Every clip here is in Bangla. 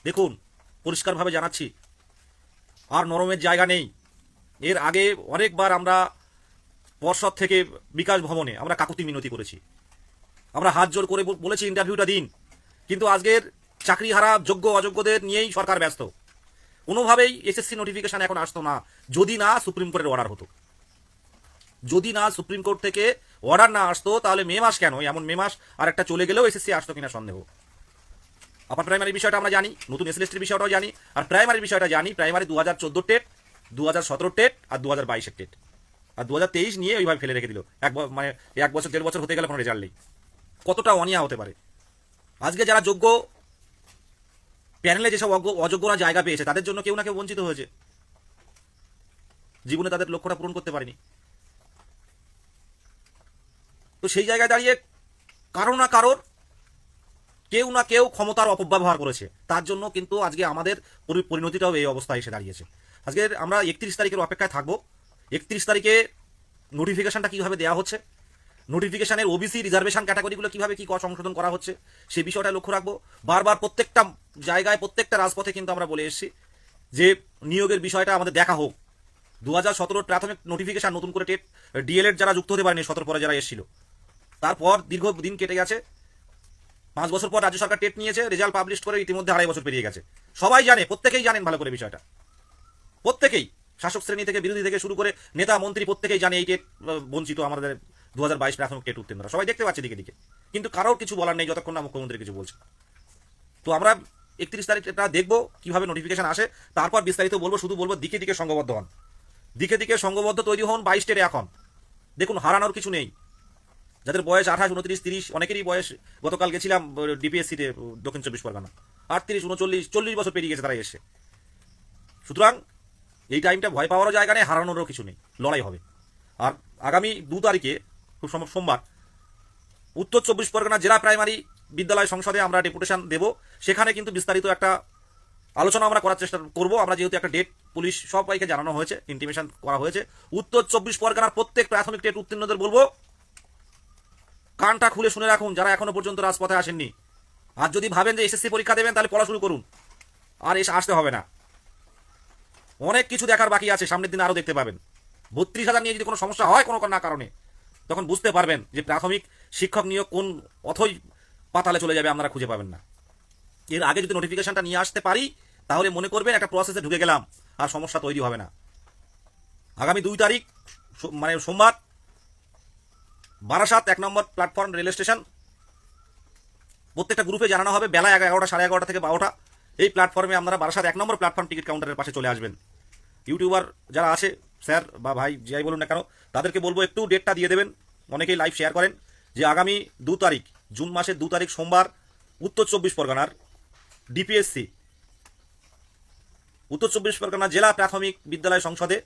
দেখুন, পরিষ্কারভাবে জানাচ্ছি, আর নরমের জায়গা নেই। এর আগে অনেকবার আমরা পর্ষদ থেকে বিকাশ ভবনে আমরা কাকুতি মিনতি করেছি, আমরা হাত জোর করে বলেছি ইন্টারভিউটা দিন, কিন্তু আজকের চাকরিহারা যোগ্য অযোগ্যদের নিয়েই সরকার ব্যস্ত। কোনোভাবেই এসএসসি নোটিফিকেশন এখন আসতো না যদি না সুপ্রিম কোর্টের অর্ডার হতো। যদি না সুপ্রিম কোর্ট থেকে অর্ডার না আসতো তাহলে মে মাস কেন, এমন মে মাস আর একটা চলে গেলেও এসএসসি আসতো কিনা সন্দেহ। আপার প্রাইমারি বিষয়টা আমরা জানি, নতুন এসএলএসটির বিষয়টাও জানি, আর প্রাইমারির বিষয়টা জানি। প্রাইমারি 2014 টেট, 2017 টেট আর 2022 টেট, আর 2023 নিয়ে ওইভাবে ফেলে রেখে দিল। মানে 1 বছর 1.5 বছর হতে গেলে কোনো রেজাল্ট নেই। কতটা অনিয়া হতে পারে। আজকে যারা যোগ্য প্যানেলে যেসব অযোগ্যরা জায়গা পেয়েছে তাদের জন্য কেউ না কেউ বঞ্চিত হয়েছে, জীবনে তাদের লক্ষ্যটা পূরণ করতে পারেনি। তো সেই জায়গায় দাঁড়িয়ে কারো না কারোর কেউ না কেউ ক্ষমতার অপব্যবহার করেছে, তার জন্য কিন্তু আজকে আমাদের পরিণতিটাও এই অবস্থায় এসে দাঁড়িয়েছে। আজকে আমরা 31 তারিখের অপেক্ষায় থাকবো। 31 তারিখে নোটিফিকেশনটা কীভাবে দেওয়া হচ্ছে, নোটিফিকেশনের ওবিসি রিজার্ভেশন ক্যাটাগরিগুলো কীভাবে কী সংশোধন করা হচ্ছে সেই বিষয়টা লক্ষ্য রাখবো। বারবার প্রত্যেকটা জায়গায় প্রত্যেকটা রাজপথে কিন্তু আমরা বলে এসেছি যে নিয়োগের বিষয়টা আমাদের দেখা হোক। 2017 প্রাথমিক নোটিফিকেশন, নতুন করে টেট ডিএলএড যারা যুক্ত হতে পারেনি 17 পরে যারা এসেছিল, তারপর দীর্ঘ দিন কেটে গেছে। 5 বছর পর রাজ্য সরকার টেট নিয়েছে, রেজাল্ট পাবলিশ করে ইতিমধ্যে 2.5 বছর পেরিয়ে গেছে। সবাই জানে, প্রত্যেকেই জানেন ভালো করে বিষয়টা, প্রত্যেকেই, শাসক শ্রেণী থেকে বিরোধী থেকে শুরু করে নেতা মন্ত্রী প্রত্যেকেই জানে এই টেট বঞ্চিত আমাদের 2022 প্রাথমিক টেট উত্তীর্ণরা, সবাই দেখতে পাচ্ছে দিকে দিকে, কিন্তু কারোর কিছু বলার নেই যতক্ষণ না মুখ্যমন্ত্রী কিছু বলছে। তো আমরা 31 তারিখটা দেখবো কিভাবে নোটিফিকেশন আসে, তারপর বিস্তারিত বলবো। শুধু বলবো দিকে দিকে সংঘবদ্ধ হন, দিকে দিকে সংঘবদ্ধ তৈরি হন 22 টেটে। এখন দেখুন, হারানোর কিছু নেই। যাদের বয়স 28, 29, 30, অনেকেরই বয়স, গতকাল গেছিলাম ডিপিএসসিতে দক্ষিণ 24 পরগনা, 38, 39, 40 বছর পেরিয়ে গেছে তারা এসে। সুতরাং এই টাইমটা ভয় পাওয়ারও জায়গা নেই, হারানোরও কিছু নেই, লড়াই হবে। আর আগামী 2 তারিখে খুব সম্ভব সোমবার উত্তর 24 পরগনা জেলা প্রাইমারি বিদ্যালয় সংসদে আমরা ডেপুটেশন দেব। সেখানে কিন্তু বিস্তারিত একটা আলোচনা আমরা করার চেষ্টা করব। আমরা যেহেতু একটা ডেট পুলিশ সবাইকে জানানো হয়েছে, ইন্টিমেশন করা হয়েছে, উত্তর 24 পরগনার প্রত্যেক প্রাথমিক টেট উত্তীর্ণদের বলবো কানটা খুলে শুনে রাখুন, যারা এখনো পর্যন্ত রাজপথে আসেননি। আর যদি ভাবেন যে এসএসসি পরীক্ষা দেবেন তাহলে পড়া শুরু করুন, আর এসে আসতে হবে না। অনেক কিছু দেখার বাকি আছে, সামনের দিন আরও দেখতে পাবেন। 32,000 নিয়ে যদি কোনো সমস্যা হয় কোনো না কারণে, তখন বুঝতে পারবেন যে প্রাথমিক শিক্ষক নিয়োগ কোন অথই পাতালে চলে যাবে, আপনারা খুঁজে পাবেন না। এর আগে যদি নোটিফিকেশনটা নিয়ে আসতে পারি তাহলে মনে করবেন একটা প্রসেসে ঢুকে গেলাম, আর সমস্যা তৈরি হবে না। আগামী 2 তারিখ মানে সোমবার বারাসাত 1 নম্বর প্ল্যাটফর্ম রেল স্টেশন, প্রত্যেকটা গ্রুপে জানানো হবে বেলা 11টা, 11:30 থেকে 12টা। এই প্ল্যাটফর্মে আপনারা বারাসাত 1 নম্বর প্ল্যাটফর্ম টিকিট কাউন্টারের পাশে চলে আসবেন। ইউটিউবার যারা আছে, স্যার বা ভাই যাই বলুন না কেন, তাদেরকে বলবো একটু ডেটটা দিয়ে দেবেন। অনেকেই লাইভ শেয়ার করেন যে আগামী 2 তারিখ, জুন মাসের 2 তারিখ সোমবার উত্তর 24 পরগনার ডিপিএসসি, উত্তর 24 পরগনা জেলা প্রাথমিক বিদ্যালয় সংসদে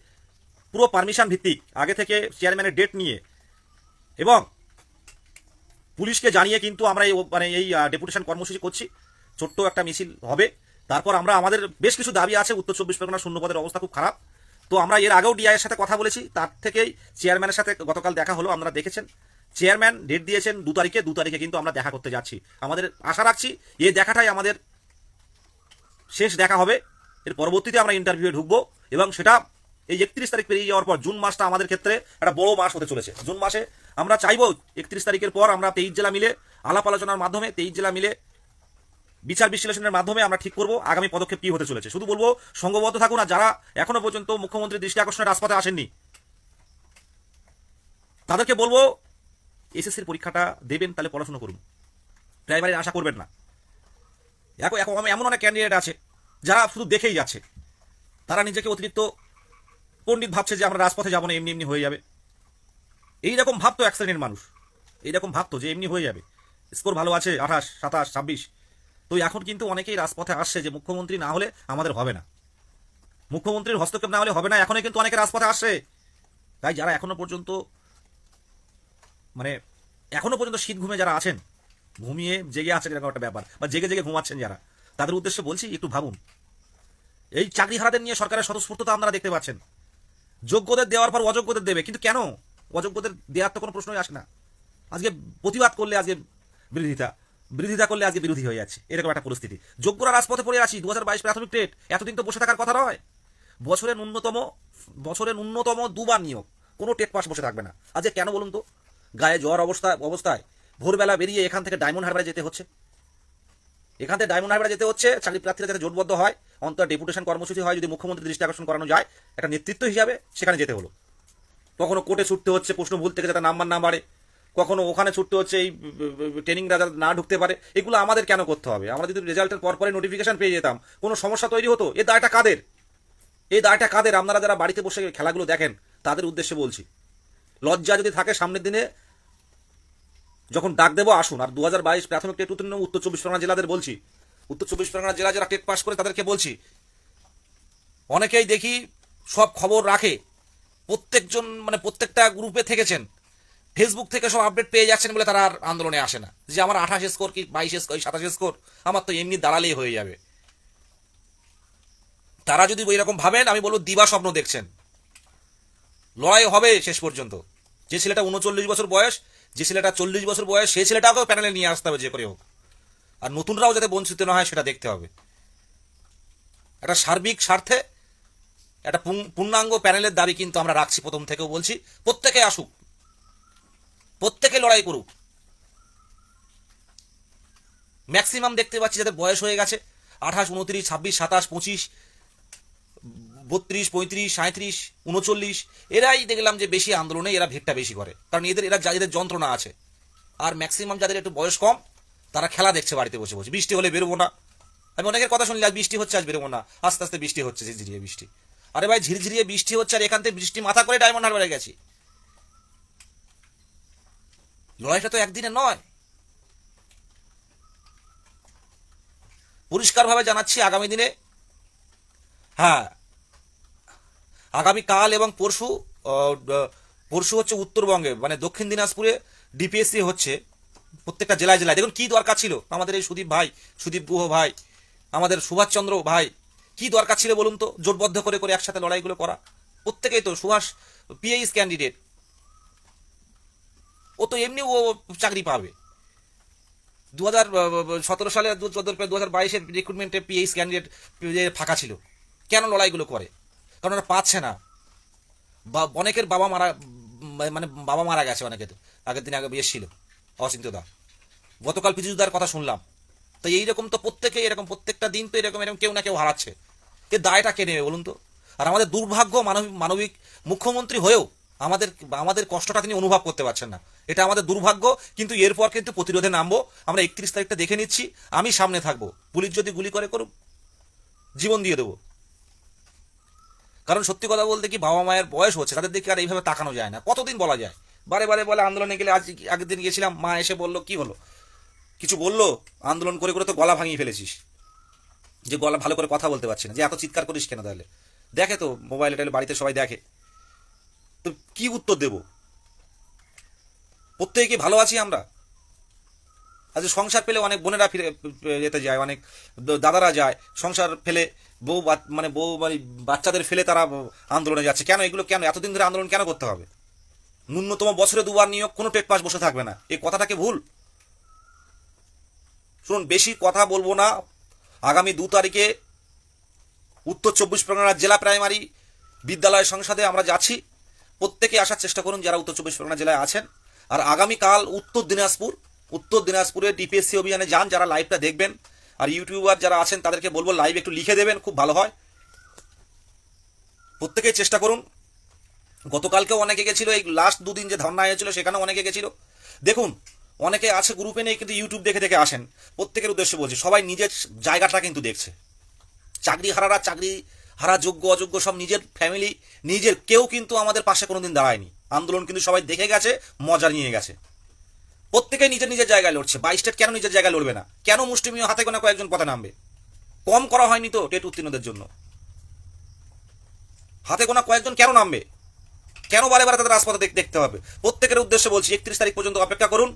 পুরো পারমিশন ভিত্তিক আগে থেকে চেয়ারম্যানের ডেট নিয়ে এবং পুলিশকে জানিয়ে কিন্তু আমরা এই ডেপুটেশন কর্মসূচি করছি। ছোট্ট একটা মিছিল হবে। তারপর আমরা আমাদের বেশ কিছু দাবি আছে। উত্তর 24 পরগনা শূন্যপদের অবস্থা খুব খারাপ। তো আমরা এর আগেও ডিআইয়ের সাথে কথা বলেছি, তার থেকেই চেয়ারম্যানের সাথে গতকাল দেখা হলো, আপনারা দেখেছেন। চেয়ারম্যান ডেট দিয়েছেন 2 তারিখে, 2 তারিখে কিন্তু আমরা দেখা করতে যাচ্ছি। আমাদের আশা রাখছি এই দেখাটাই আমাদের শেষ দেখা হবে। এর পরবর্তীতে আমরা ইন্টারভিউয়ে ঢুকবো এবং সেটা এই 31 তারিখ পেরিয়ে যাওয়ার পর জুন মাসটা আমাদের ক্ষেত্রে একটা বড় মাস হতে চলেছে। জুন মাসে আমরা চাইবো 31 তারিখের পর আমরা 23 জেলা মিলে আলাপ আলোচনার মাধ্যমে, 23 জেলা মিলে বিচার বিশ্লেষণের মাধ্যমে আমরা ঠিক করবো আগামী পদক্ষেপ কি হতে চলেছে। শুধু বলবো সংঘবদ্ধ থাকুন, আর যারা এখনো পর্যন্ত মুখ্যমন্ত্রীর দৃষ্টি আকর্ষণে রাজপথে আসেননি তাদেরকে বলবো এসএসসির পরীক্ষাটা দেবেন, তাহলে পড়াশোনা করুন, প্রাইমারির আশা করবেন না। এমন অনেক ক্যান্ডিডেট আছে যারা শুধু দেখেই যাচ্ছে, তারা নিজেকে অতিরিক্ত পণ্ডিত ভাবছে যে আমরা রাজপথে যাবো না, এমনি এমনি হয়ে যাবে। এইরকম ভাবতো এক শ্রেণীর মানুষ, এইরকম ভাবতো যে এমনি হয়ে যাবে, স্কোর ভালো আছে 28, 27, 26। তো এখন কিন্তু অনেকেই রাজপথে আসছে যে মুখ্যমন্ত্রী না হলে আমাদের হবে না, মুখ্যমন্ত্রীর হস্তক্ষেপ না হলে হবে না। এখনই কিন্তু অনেকে রাজপথে আসছে। তাই যারা এখনো পর্যন্ত শীত ঘুমে যারা আছেন, ঘুমিয়ে জেগে আছেন এরকম একটা ব্যাপার, বা জেগে জেগে ঘুমাচ্ছেন যারা, তাদের উদ্দেশ্যে বলছি একটু ভাবুন। এই চাকরিহারাদের নিয়ে সরকারের স্বতঃস্ফূর্ততা আপনারা দেখতে পাচ্ছেন। যোগ্যদের দেওয়ার পর অযোগ্যদের দেবে, কিন্তু কেন অযোগ্যদের দেওয়ার তো কোনো প্রশ্নই আসে না। আজকে প্রতিবাদ করলে আজকে বিরোধিতা, বিরোধিতা করলে আজকে বিরোধী হয়ে যাচ্ছে, এরকম একটা পরিস্থিতি। যোগ্যরা রাজপথে পড়ে আছি, 2022 প্রাথমিক টেট, এতদিন তো বসে থাকার কথা নয়। বছরের ন্যূনতম দুবার নিয়োগ, কোনো টেট পাস বসে থাকবে না। আজকে কেন বলুন তো? গায়ে জ্বর অবস্থায় ভোরবেলা বেরিয়ে এখান থেকে ডায়মন্ড হারবারে যেতে হচ্ছে, চাকরি প্রার্থীরা যাতে জোটবদ্ধ হয়, অন্তত ডেপুটেশন কর্মসূচি হয়, যদি মুখ্যমন্ত্রীর দৃষ্টি আকর্ষণ করানো যায়, একটা নেতৃত্ব হিসাবে সেখানে যেতে হলো। কখনো কোর্টে ছুটতে হচ্ছে প্রশ্ন ভুল থেকে যাতে নাম্বার না বাড়ে, কখনো ওখানে ছুটতে হচ্ছে এই ট্রেনিংরা যাতে না ঢুকতে পারে। এগুলো আমাদের কেন করতে হবে? আমরা যদি রেজাল্টের পরপরই নোটিফিকেশন পেয়ে যেতাম, কোনো সমস্যা তৈরি হতো? এই দায়টা কাদের? আপনারা যারা বাড়িতে বসে খেলাগুলো দেখেন তাদের উদ্দেশ্যে বলছি, লজ্জা যদি থাকে সামনের দিনে যখন ডাক দেবো আসুন। আর 2022 প্রাথমিক টেট উত্তীর্ণ উত্তর 24 পরগনা জেলাদের বলছি, উত্তর 24 পরগনা জেলা যারা টেট পাস করে তাদেরকে বলছি, অনেকেই দেখি সব খবর রাখে, প্রত্যেকটা গ্রুপে থেকেছেন, ফেসবুক থেকে সব আপডেট পেয়ে যাচ্ছেন বলে তারা আর আন্দোলনে আসে না, যে আমার 28 স্কোর কি 22 স্কোর 27 স্কোর আমার তো এমনি দাঁড়ালেই হয়ে যাবে। তারা যদি এরকম ভাবেন, আমি বলবো দিবা স্বপ্ন দেখছেন। লড়াই হবে শেষ পর্যন্ত। যে ছেলেটা 39 বছর বয়স, যে ছেলেটা 40 বছর বয়স, সেই ছেলেটাকেও প্যানেলে নিয়ে আসতে হবে যে করে হোক। আর নতুনরাও যাতে বঞ্চিত না হয় সেটা দেখতে হবে। একটা সার্বিক স্বার্থে একটা পূর্ণাঙ্গ প্যানেলের দাবি কিন্তু আমরা রাখছি, প্রথম থেকেও বলছি। প্রত্যেকে আসুক, প্রত্যেকে লড়াই করুক। ম্যাক্সিমাম দেখতে পাচ্ছি যাদের বয়স হয়ে গেছে 28, 29, 26, 27, 25, 32, 35, 37, 39, এরাই দেখলাম যে বেশি আন্দোলনে এরা ভিড়টা বেশি করে, কারণ এদের যন্ত্রণা আছে। আর ম্যাক্সিমাম যাদের একটু বয়স কম তারা খেলা দেখছে বাড়িতে বসে বসে। বৃষ্টি হলে বেরোবো না, আমি অনেকের কথা শুনলি আজ বৃষ্টি হচ্ছে, আজ বেরোবো না। আস্তে আস্তে বৃষ্টি হচ্ছে, ঝিরঝিরিয়ে বৃষ্টি। আরে ভাই, ঝিরঝিরিয়ে বৃষ্টি হচ্ছে আর এখান থেকে বৃষ্টি মাথা করে ডায়মন্ড হারবারে গেছি। লড়াইটা তো একদিনে নয়। পরিষ্কারভাবে জানাচ্ছি, আগামী দিনে, হ্যাঁ, আগামীকাল এবং পরশু হচ্ছে উত্তরবঙ্গে, মানে দক্ষিণ দিনাজপুরে ডিপিএসসি হচ্ছে প্রত্যেকটা জেলায় জেলায়। দেখুন কি দরকার ছিল আমাদের এই সুদীপ গুহ ভাই, আমাদের সুভাষচন্দ্র ভাই, কি দরকার ছিল বলুন তো জোটবদ্ধ করে করে একসাথে লড়াইগুলো করা? প্রত্যেকেই তো, সুভাষ পিএইচ ক্যান্ডিডেট, ও তো এমনি ও চাকরি পাবে। 2017 সালে 2022-এর রিক্রুটমেন্টে পিএইচ ক্যান্ডিডেট ফাঁকা ছিল। কেন লড়াইগুলো করে? কারণ ওরা পাচ্ছে না। অনেকের বাবা মারা গেছে, অনেকের আগের দিন আগে এসেছিল অচিন্তদা, গতকাল পিজুদার কথা শুনলাম। তো এইরকম তো প্রত্যেকেই এরকম, প্রত্যেকটা দিন তো এরকম কেউ না কেউ হারাচ্ছে। এ দায়টা কে নেবে বলুন তো? আর আমাদের দুর্ভাগ্য, মানবিক মুখ্যমন্ত্রী হয়েও আমাদের কষ্টটা তিনি অনুভব করতে পারছেন না। এটা আমাদের দুর্ভাগ্য। কিন্তু এরপর কিন্তু প্রতিরোধে নামবো আমরা। 31 তারিখটা দেখে নিচ্ছি, আমি সামনে থাকবো। পুলিশ যদি গুলি করে করুক, জীবন দিয়ে দেবো। কারণ সত্যি কথা বলতে কি, বাবা মায়ের বয়স হচ্ছে, তাদের দিকে আর এইভাবে তাকানো যায় না। কতদিন বলা যায়? বারে বারে বলে আন্দোলনে গেলে, আগের দিন গেছিলাম, মা এসে বললো কি হলো, কিছু বললো? আন্দোলন করে করে তো গলা ভাঙিয়ে ফেলেছিস, যে গলা ভালো করে কথা বলতে পারছি না, যে এত চিৎকার করিস কেন? তাহলে দেখে তো মোবাইলে টাইলে, বাড়িতে সবাই দেখে, তো কি উত্তর দেব? প্রত্যেকে কি ভালো আছি আমরা? আজ সংসার ফেলে অনেক বোনেরা ফিরে যেতে যায়, অনেক দাদারা যায় সংসার ফেলে, বউ বাচ্চাদের ফেলে তারা আন্দোলনে যাচ্ছে। কেন এগুলো? কেন এতদিন ধরে আন্দোলন কেন করতে হবে? ন্যূনতম বছরে 2বার নিয়োগ, কোনো টেট পাস বসে থাকবে না, এই কথাটাকে ভুল শুনুন। বেশি কথা বলবো না। আগামী 2 তারিখে উত্তর 24 পরগনা জেলা প্রাইমারি বিদ্যালয় সংসদে আমরা যাচ্ছি। প্রত্যেকে আসার চেষ্টা করুন যারা উত্তর 24 পরগনা জেলায় আছেন। আর আগামীকাল উত্তর দিনাজপুরে ডিপিএসসি অভিযানে যান যারা লাইভটা দেখবেন। আর ইউটিউবার যারা আছেন তাদেরকে বলবো লাইভ একটু লিখে দেবেন, খুব ভালো হয়। প্রত্যেকেই চেষ্টা করুন। গতকালকেও অনেকে গেছিল, এই লাস্ট 2 দিন যে ধর্না হয়েছিল সেখানেও অনেকে গেছিল। দেখুন, অনেকে আছে গ্রুপে নেই, কিন্তু ইউটিউব দেখে দেখে আসেন। প্রত্যেকের উদ্দেশ্যে বলছি, সবাই নিজের জায়গাটা কিন্তু দেখছে। চাকরি হারা যোগ্য অযোগ্য সব নিজের ফ্যামিলি, কেউ কিন্তু আমাদের পাশে কোনোদিন দাঁড়ায়নি। আন্দোলন কিন্তু সবাই দেখে গেছে, মজা নিয়ে গেছে। প্রত্যেকে নিজের জায়গায় লড়ছে। 22 স্টেট কেন নিজের জায়গায় লড়বে না? কেন মুষ্টিমীয় হাতে গোনা কয়েকজন পথে নামবে? কম করা হয়নি তো টেট উত্তীর্ণদের জন্য? হাতে গোনা কয়েকজন কেন নামবে? কেন বারে বারে তাদের রাজপথে দেখতে হবে? প্রত্যেকের উদ্দেশ্যে বলছি, 31 তারিখ পর্যন্ত অপেক্ষা করুন।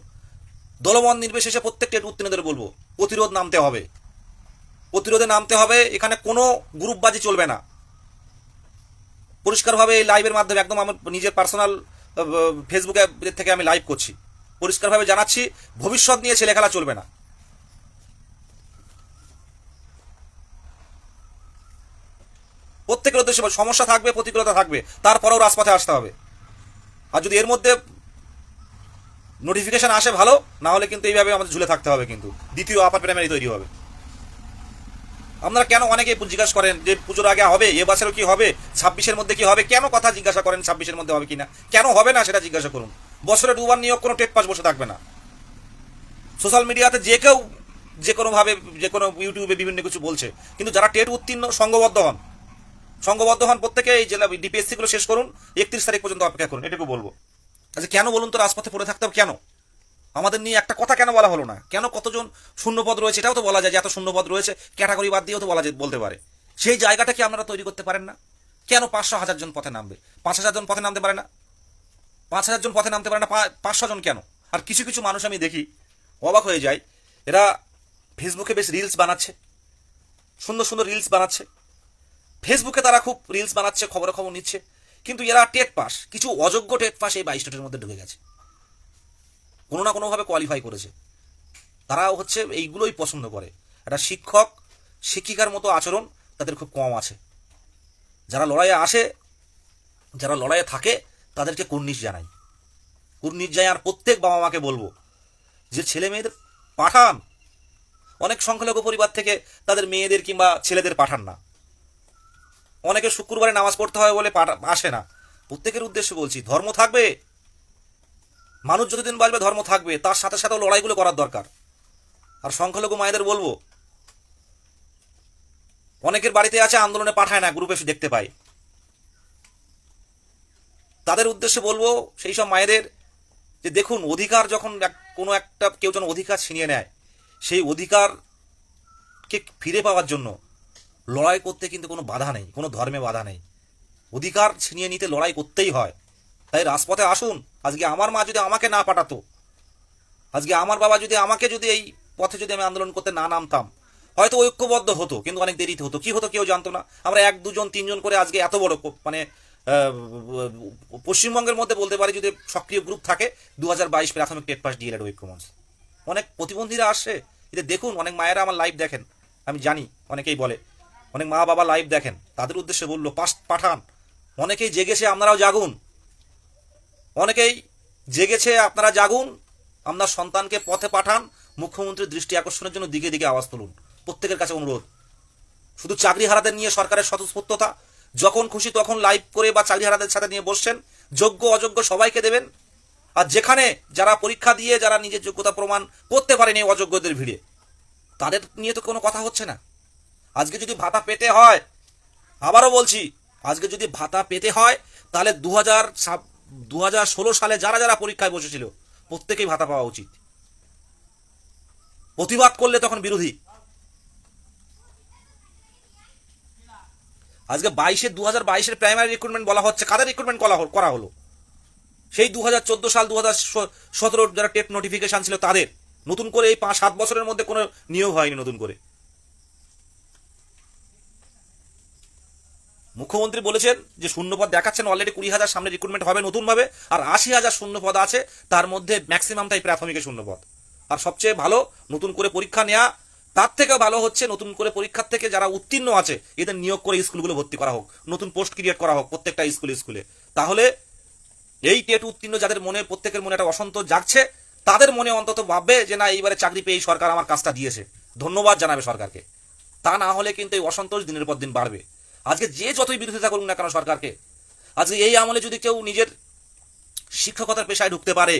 দলমত নির্বিশেষে প্রত্যেক টেট উত্তীর্ণদের বলবো, প্রতিরোধে নামতে হবে। এখানে কোনো গ্রুপবাজি চলবে না। পরিষ্কারভাবে এই লাইভের মাধ্যমে, একদম আমার নিজের পার্সোনাল ফেসবুকে থেকে আমি লাইভ করছি, পরিষ্কারভাবে জানাচ্ছি, ভবিষ্যৎ নিয়ে ছেলে খেলা চলবে না। প্রত্যেকের উদ্দেশ্যে সমস্যা থাকবে, প্রতিকূলতা থাকবে, তারপরেও রাজপথে আসতে হবে। আর যদি এর মধ্যে নোটিফিকেশন আসে ভালো, না হলে কিন্তু এইভাবে আমাদের ঝুলে থাকতে হবে, কিন্তু দ্বিতীয় আপার প্রাইমারি তৈরি হবে। আপনারা কেন অনেকেই জিজ্ঞাসা করেন যে পুজোর আগে হবে, এ বছরও কি হবে, 26-এর মধ্যে কি হবে, কেন কথা জিজ্ঞাসা করেন 26-এর মধ্যে হবে কিনা, কেন হবে না সেটা জিজ্ঞাসা করুন। বছরে 2বার নিয়োগ কোনো টেট পাস বসে থাকবে না। সোশ্যাল মিডিয়াতে যে কেউ যে কোনোভাবে যে কোনো ইউটিউবে বিভিন্ন কিছু বলছে, কিন্তু যারা টেট উত্তীর্ণ সংঘবদ্ধ হন প্রত্যেকে এই জেলা ডিপিএসসিগুলো শেষ করুন, 31 তারিখ পর্যন্ত অপেক্ষা করুন, এটুকু বলবো। আচ্ছা কেন বলুন তো রাজপথে পড়ে থাকতে হবে কেন? আমাদের নিয়ে একটা কথা কেন বলা হলো না? কেন কতজন শূন্যপদ রয়েছে এটাও তো বলা যায়, যে এত শূন্যপদ রয়েছে ক্যাটাগরি বাদ দিয়েও তো বলতে পারে। সেই জায়গাটা কি আপনারা তৈরি করতে পারেন না? কেন 500,000 জন পথে নামবে? 5,000 জন পথে নামতে পারে না? 5,000 জন পথে নামতে পারে না, 500 জন কেন? আর কিছু কিছু মানুষ আমি দেখি, অবাক হয়ে যায়, এরা ফেসবুকে বেশ রিলস বানাচ্ছে, সুন্দর সুন্দর রিলস বানাচ্ছে, ফেসবুকে তারা খুব রিলস বানাচ্ছে, খবর নিচ্ছে, কিন্তু এরা টেট পাস, কিছু অযোগ্য টেট পাস এই 22 টেটের মধ্যে ঢুকে গেছে, কোনো না কোনোভাবে কোয়ালিফাই করেছে। তারাও হচ্ছে এইগুলোই পছন্দ করে। একটা শিক্ষক শিক্ষিকার মতো আচরণ তাদের খুব কম আছে। যারা লড়াইয়ে আসে, যারা লড়াইয়ে থাকে, তাদেরকে কুর্নিশ জানাই, কুর্নিশ যাই। আর প্রত্যেক বাবা মাকে বলবো যে ছেলে মেয়েদের পাঠান, অনেক সংখ্যালঘু পরিবার থেকে তাদের মেয়েদের কিংবা ছেলেদের পাঠান না। অনেকে শুক্রবারে নামাজ পড়তে হয় বলে আসে না। প্রত্যেকের উদ্দেশ্যে বলছি, ধর্ম থাকবে, মানুষ যতদিন বাঁচবে ধর্ম থাকবে, তার সাথে সাথেও লড়াইগুলো করার দরকার। আর সংখ্যালঘু মায়েদের বলবো, অনেকের বাড়িতে আছে আন্দোলনে পাঠায় না, গ্রুপে দেখতে পাই, তাদের উদ্দেশ্যে বলবো সেই সব মায়েদের যে দেখুন, অধিকার যখন কোনো একটা কেউ যেন অধিকার ছিনিয়ে নেয়, সেই অধিকারকে ফিরে পাওয়ার জন্য লড়াই করতে কিন্তু কোনো বাধা নেই, কোনো ধর্মে বাধা নেই। অধিকার ছিনিয়ে নিতে লড়াই করতেই হয়। তাই রাজপথে আসুন। আজকে আমার মা যদি আমাকে না পাঠাতো, আজকে আমার বাবা যদি আমাকে যদি এই পথে যদি আমি আন্দোলন করতে না নামতাম, হয়তো ঐক্যবদ্ধ হতো, কিন্তু অনেক দেরিতে হতো। কি হতো কেউ জানতো না। আমরা 1, 2 জন 3 জন করে আজকে এত বড় মানে পশ্চিমবঙ্গের মধ্যে বলতে পারি যদি সক্রিয় গ্রুপ থাকে, 2022 প্রাথমিক টেট পাস ডিএলএড ঐক্যমঞ্চ। অনেক প্রতিবন্ধীরা আসে, এতে দেখুন, অনেক মায়েরা আমার লাইভ দেখেন, আমি জানি অনেকেই বলে, অনেক মা বাবা লাইভ দেখেন, তাদের উদ্দেশ্যে বললো পাঠান। অনেকেই জেগেছে, আপনারাও জাগুন। অনেকেই জেগেছে, আপনারা জাগুন, আপনার সন্তানকে পথে পাঠান। মুখ্যমন্ত্রীর দৃষ্টি আকর্ষণের জন্য দিকে দিকে আওয়াজ তুলুন। প্রত্যেকের কাছে অনুরোধ। শুধু চাকরি হারাদের নিয়ে সরকারের স্বতঃস্ফূর্ততা, যখন খুশি তখন লাইভ করে বা চাকরি হারাদের সাথে নিয়ে বসছেন, যোগ্য অযোগ্য সবাইকে দেবেন। আর যেখানে যারা পরীক্ষা দিয়ে যারা নিজের যোগ্যতা প্রমাণ করতে পারেনি অযোগ্যদের ভিড়ে, তাদের নিয়ে তো কোনো কথা হচ্ছে না। আজকে যদি ভাতা পেতে হয়, আবারও বলছি, আজকে যদি ভাতা পেতে হয়, তাহলে 2016 সালে যারা যারা পরীক্ষায় বসেছিল প্রত্যেকেই ভাতা পাওয়া উচিত। প্রতিবাদ করলে তখন বিরোধী। আজকে 2022-এর প্রাইমারি রিক্রুটমেন্ট বলা হচ্ছে, কাদের রিক্রুটমেন্ট করা হলো? সেই 2014 সাল 2017 যারা টেট নোটিফিকেশন ছিল তাদের। নতুন করে এই 5-7 বছরের মধ্যে কোনো নিয়োগ হয়নি নতুন করে। মুখ্যমন্ত্রী বলেছেন যে শূন্যপদ দেখাচ্ছেন, অলরেডি 20,000 সামনে রিক্রুটমেন্ট হবে নতুনভাবে, আর 80,000 শূন্যপদ আছে, তার মধ্যে ম্যাক্সিমামটাই প্রাথমিকের শূন্যপদ। আর সবচেয়ে ভালো নতুন করে পরীক্ষা নেওয়া, তার থেকে ভালো হচ্ছে নতুন করে পরীক্ষার থেকে যারা উত্তীর্ণ আছে এদের নিয়োগ করে স্কুলগুলো ভর্তি করা হোক, নতুন পোস্ট ক্রিয়েট করা হোক প্রত্যেকটা স্কুলে। তাহলে এই টেট উত্তীর্ণ যাদের মনে, প্রত্যেকের মনে একটা অসন্তোষ জাগছে, তাদের মনে অন্তত ভাববে যে না, এইবারে চাকরি পেয়ে সরকার আমার কাজটা দিয়েছে, ধন্যবাদ জানাবে সরকারকে। তা না হলে কিন্তু এই অসন্তোষ দিনের পর দিন বাড়বে। আজকে যে যতই বিরোধিতা করুন না কেন সরকারকে, আজকে এই আমলে যদি কেউ নিজের শিক্ষকতার পেশায় ঢুকতে পারে,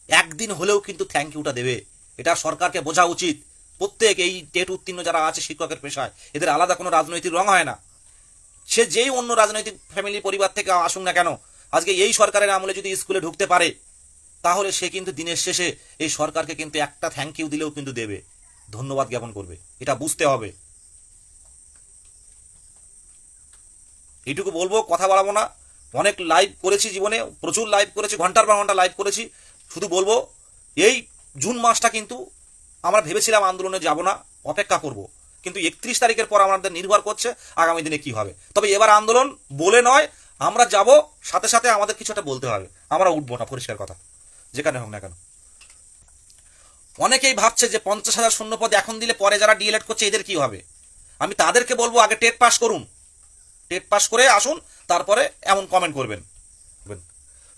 একদিন হলেও কিন্তু থ্যাংক ইউটা দেবে। এটা সরকারকে বোঝা উচিত। প্রত্যেক এই টেট উত্তীর্ণ যারা আছে শিক্ষকের পেশায়, এদের আলাদা কোনো রাজনৈতিক রং হয় না। সে যেই অন্য রাজনৈতিক ফ্যামিলি পরিবার থেকে আসুক না কেন, আজকে এই সরকারের আমলে যদি স্কুলে ঢুকতে পারে, তাহলে সে কিন্তু দিনের শেষে এই সরকারকে কিন্তু একটা থ্যাংক ইউ দিলেও কিন্তু দেবে, ধন্যবাদ জ্ঞাপন করবে। এটা বুঝতে হবে। এইটুকু বলবো, কথা বাড়াবো না। অনেক লাইভ করেছি জীবনে, প্রচুর লাইভ করেছি, ঘন্টার পর ঘন্টা লাইভ করেছি। শুধু বলবো, এই জুন মাসটা কিন্তু আমরা ভেবেছিলাম আন্দোলনে যাব না, অপেক্ষা করব, কিন্তু 31 তারিখের পর আমাদের নির্ভর করছে আগামী দিনে কি হবে। তবে এবার আন্দোলন বলে নয়, আমরা যাব, সাথে সাথে আমাদের কিছু একটা বলতে হবে, আমরা উঠবো না, পরিষ্কার কথা, যেখানে হোক না কেন। অনেকেই ভাবছে যে 50,000 শূন্যপদ এখন দিলে পরে যারা ডিএলএড করছে এদের কি হবে। আমি তাদেরকে বলবো, আগে টেট পাস করুন, টেট পাস করে আসুন, তারপরে এমন কমেন্ট করবেন।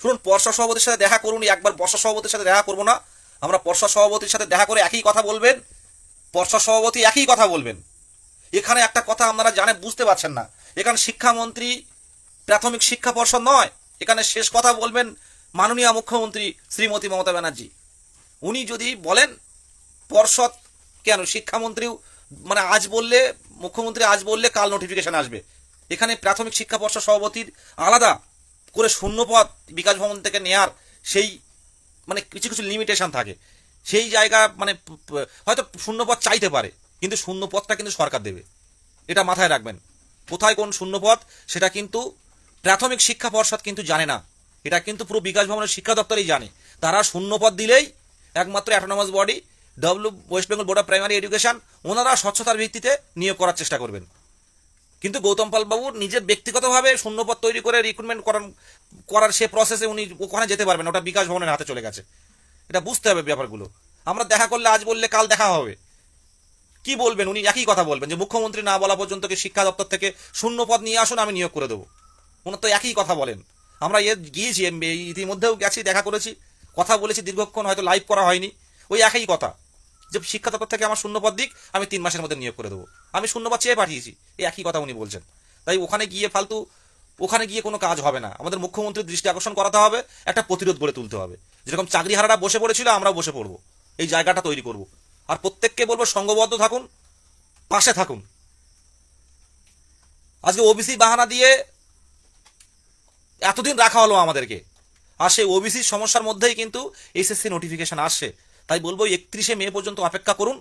শুনুন, পর্ষদ সভাপতির সাথে দেখা করুন, একবার পর্ষদ সভাপতির সাথে দেখা করবো না, আমরা পর্ষদ সভাপতির সাথে দেখা করে একই কথা বলবেন, পর্ষদ সভাপতি একই কথা বলবেন। এখানে একটা কথা আপনারা জানেন, বুঝতে পারছেন না, এখানে শিক্ষামন্ত্রী প্রাথমিক শিক্ষা পর্ষদ নয়, এখানে শেষ কথা বলবেন মাননীয় মুখ্যমন্ত্রী শ্রীমতী মমতা ব্যানার্জি। উনি যদি বলেন পর্ষদ, কেন শিক্ষামন্ত্রীও মানে আজ বললে, মুখ্যমন্ত্রী আজ বললে কাল নোটিফিকেশন আসবে। এখানে প্রাথমিক শিক্ষা পর্ষদ সভাপতির আলাদা করে শূন্যপদ বিকাশ ভবন থেকে নেয়ার সেই মানে কিছু কিছু লিমিটেশন থাকে, সেই জায়গা মানে হয়তো শূন্যপদ চাইতে পারে, কিন্তু শূন্যপদটা কিন্তু সরকার দেবে, এটা মাথায় রাখবেন। কোথায় কোন শূন্যপদ সেটা কিন্তু প্রাথমিক শিক্ষা পর্ষদ কিন্তু জানে না, এটা কিন্তু পুরো বিকাশ ভবনের শিক্ষা দপ্তরই জানে। তারা শূন্যপদ দিলেই একমাত্র autonomous body West Bengal board of primary education, ওনারা স্বচ্ছতার ভিত্তিতে নিয়োগ করার চেষ্টা করবেন। কিন্তু গৌতম পাল বাবু নিজের ব্যক্তিগতভাবে শূন্যপদ তৈরি করে রিক্রুটমেন্ট করার সে প্রসেসে উনি ওখানে যেতে পারবেন, ওটা বিকাশ ভবনের হাতে চলে গেছে। এটা বুঝতে হবে ব্যাপারগুলো। আমরা দেখা করলে আজ বললে কাল দেখা হবে, কি বলবেন উনি একই কথা বলবেন যে মুখ্যমন্ত্রী না বলা পর্যন্ত কি শিক্ষা দপ্তর থেকে শূন্যপদ নিয়ে আসুন, আমি নিয়োগ করে দেবো। ওনার তো একই কথা বলেন। আমরা গিয়েছি, ইতিমধ্যেও গেছি, দেখা করেছি, কথা বলেছি দীর্ঘক্ষণ, হয়তো লাইভ করা হয়নি, ওই একই কথা যে শিক্ষা দপ্তর থেকে আমার শূন্যপদ দিক, আমি 3 মাসের মধ্যে নিয়োগ করে দেবো, আমি শূন্যপদ চেয়ে পাঠিয়েছি, এই একই কথা উনি বলছেন। তাই ওখানে গিয়ে ফালতু, ওখানে গিয়ে কোনো কাজ হবে না। আমাদের মুখ্যমন্ত্রীর দৃষ্টি আকর্ষণ করাতে হবে, একটা প্রতিরোধ গড়ে তুলতে হবে। যেরকম চাকরিহারারা বসে পড়েছিল, আমরাও বসে পড়বো, এই জায়গাটা তৈরি করব। আর প্রত্যেককে বলবো সংঘবদ্ধ থাকুন, পাশে থাকুন। আজকে ওবিসি বাহানা দিয়ে এতদিন রাখা হলো আমাদেরকে, আর সেই ওবিসির সমস্যার মধ্যেই কিন্তু এসএসসি নোটিফিকেশন আসছে। তাই বলবো 31শে মে পর্যন্ত অপেক্ষা করুন।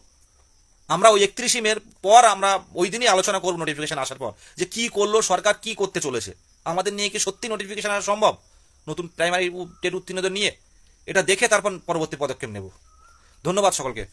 আমরা ওই 31শে মের পর আমরা ওই দিনই আলোচনা করব, নোটিফিকেশন আসার পর, যে কি করলো সরকার, কি করতে চলেছে, আমাদের নিয়ে কি সত্যি নোটিফিকেশন আসা সম্ভব নতুন প্রাইমারি টেট উত্তীর্ণদের নিয়ে, এটা দেখে তারপর পরবর্তী পদক্ষেপ নেব। ধন্যবাদ সকলকে।